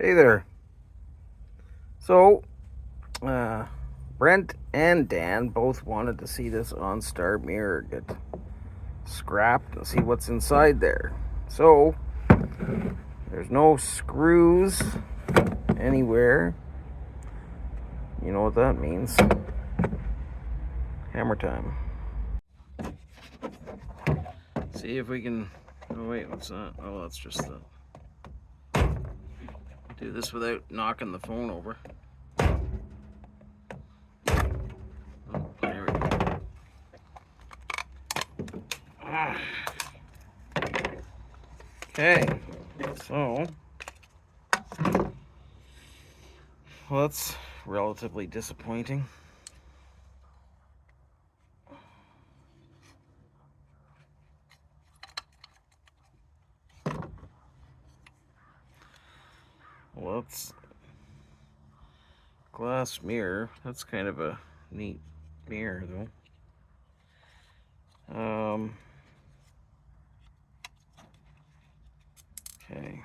Hey there. So, Brent and Dan both wanted to see this Onstar mirror get scrapped and see what's inside there. So, there's no screws anywhere. You know what that means. Hammer time. See if we can... Oh wait, what's that? Oh, that's just the... Do this without knocking the phone over. Oh, there we go. Okay, so... Well, that's relatively disappointing. Well, that's glass mirror. That's kind of a neat mirror, though. Okay.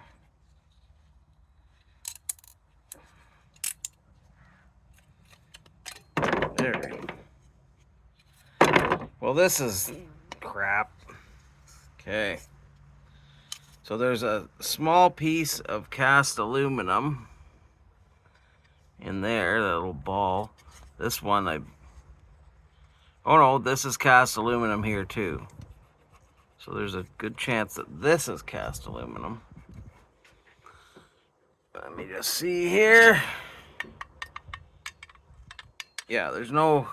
There we go. Well, this is crap. Okay. So there's a small piece of cast aluminum in there, that little ball. This one oh no, this is cast aluminum here too. So there's a good chance that this is cast aluminum. Let me just see here. Yeah, there's no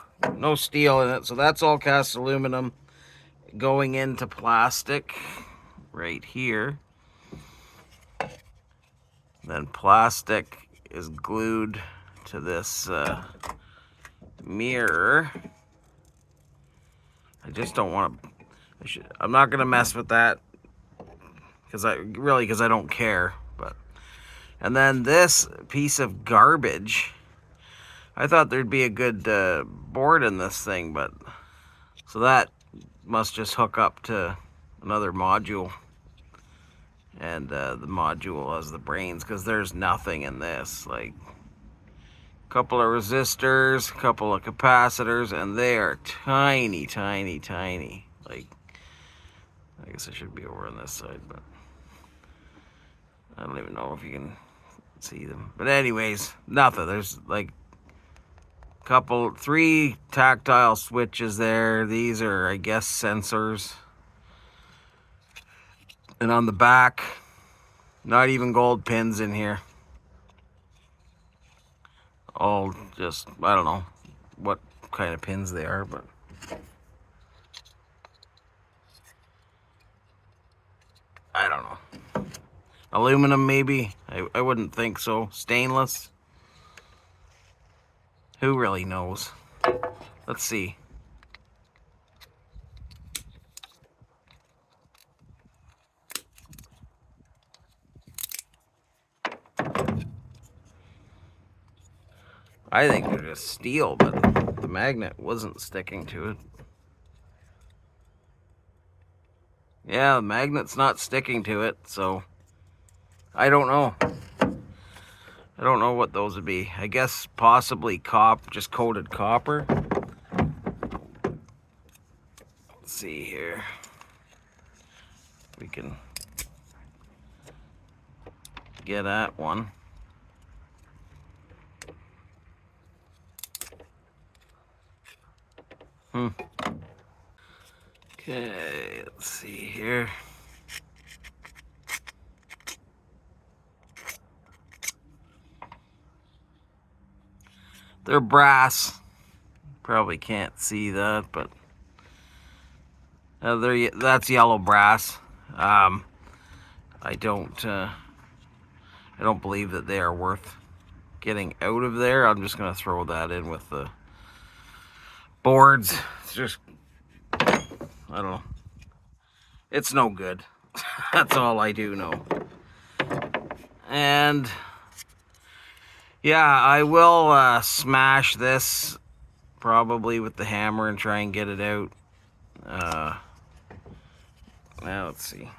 steel in it, so that's all cast aluminum going into plastic right here. Then plastic is glued to this mirror. I just don't want to... I'm not going to mess with that because I don't care. And then this piece of garbage, I thought there'd be a good board in this thing, but so that must just hook up to another module, and the module has the brains, because there's nothing in this. Like a couple of resistors, a couple of capacitors, and they are tiny, tiny, tiny. Like, I guess I should be over on this side, but I don't even know if you can see them. But anyways, nothing. There's like three tactile switches there. These are, I guess, sensors. And on the back, not even gold pins in here. All just, I don't know what kind of pins they are, but I don't know. Aluminum, maybe? I wouldn't think so. Stainless? Who really knows? Let's see. I think they're just steel, but the magnet wasn't sticking to it. Yeah, the magnet's not sticking to it, so I don't know. I don't know what those would be. I guess possibly just coated copper. Let's see here. We can get at one. Okay, let's see here. They're brass. Probably can't see that, but that's yellow brass. I don't believe that they are worth getting out of there. I'm just gonna throw that in with the boards. It's just, I don't know. It's no good. That's all I do know. And yeah, I will smash this probably with the hammer and try and get it out. Now let's see.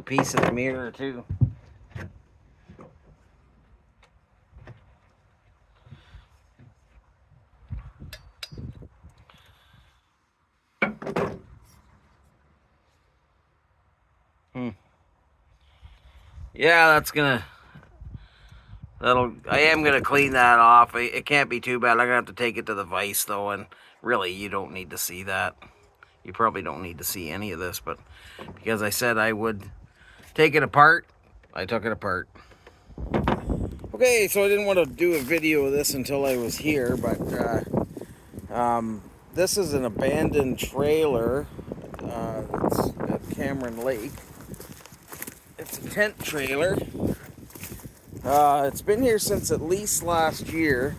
piece of the mirror too. Yeah, I am gonna clean that off. It can't be too bad. I'm gonna have to take it to the vise though, and really, you don't need to see that. You probably don't need to see any of this, but because I said I would take it apart, I took it apart. Okay, so I didn't want to do a video of this until I was here, but this is an abandoned trailer that's at Cameron Lake. It's a tent trailer. It's been here since at least last year.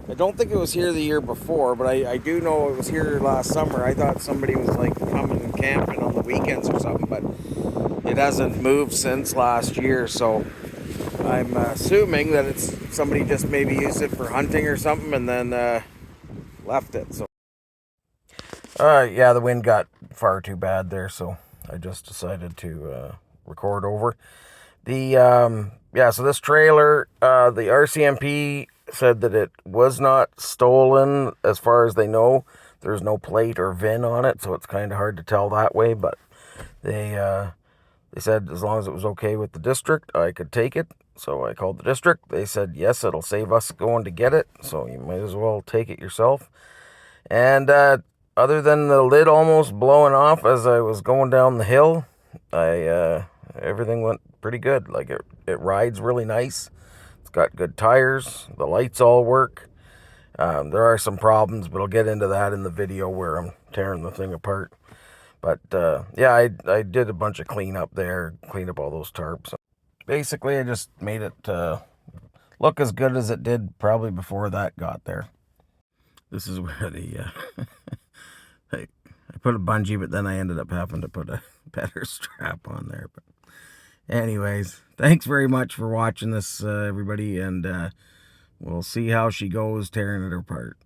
I don't think it was here the year before, but I do know it was here last summer. I thought somebody was like coming and camping on the weekends or something, but it hasn't moved since last year, so I'm assuming that it's somebody just maybe used it for hunting or something and then left it. So yeah, the wind got far too bad there, so I just decided to record over. So this trailer, the RCMP said that it was not stolen as far as they know. There's no plate or VIN on it, so it's kind of hard to tell that way, but they said as long as it was okay with the district, I could take it. So I called the district. They said, yes, it'll save us going to get it, so you might as well take it yourself. And other than the lid almost blowing off as I was going down the hill, everything went pretty good. Like it rides really nice. It's got good tires. The lights all work. There are some problems, but I'll get into that in the video where I'm tearing the thing apart. But yeah, I did a bunch of cleanup there, cleaned up all those tarps. Basically, I just made it look as good as it did probably before that got there. This is where the I put a bungee, but then I ended up having to put a better strap on there. But anyways, thanks very much for watching this, everybody, and we'll see how she goes tearing it apart.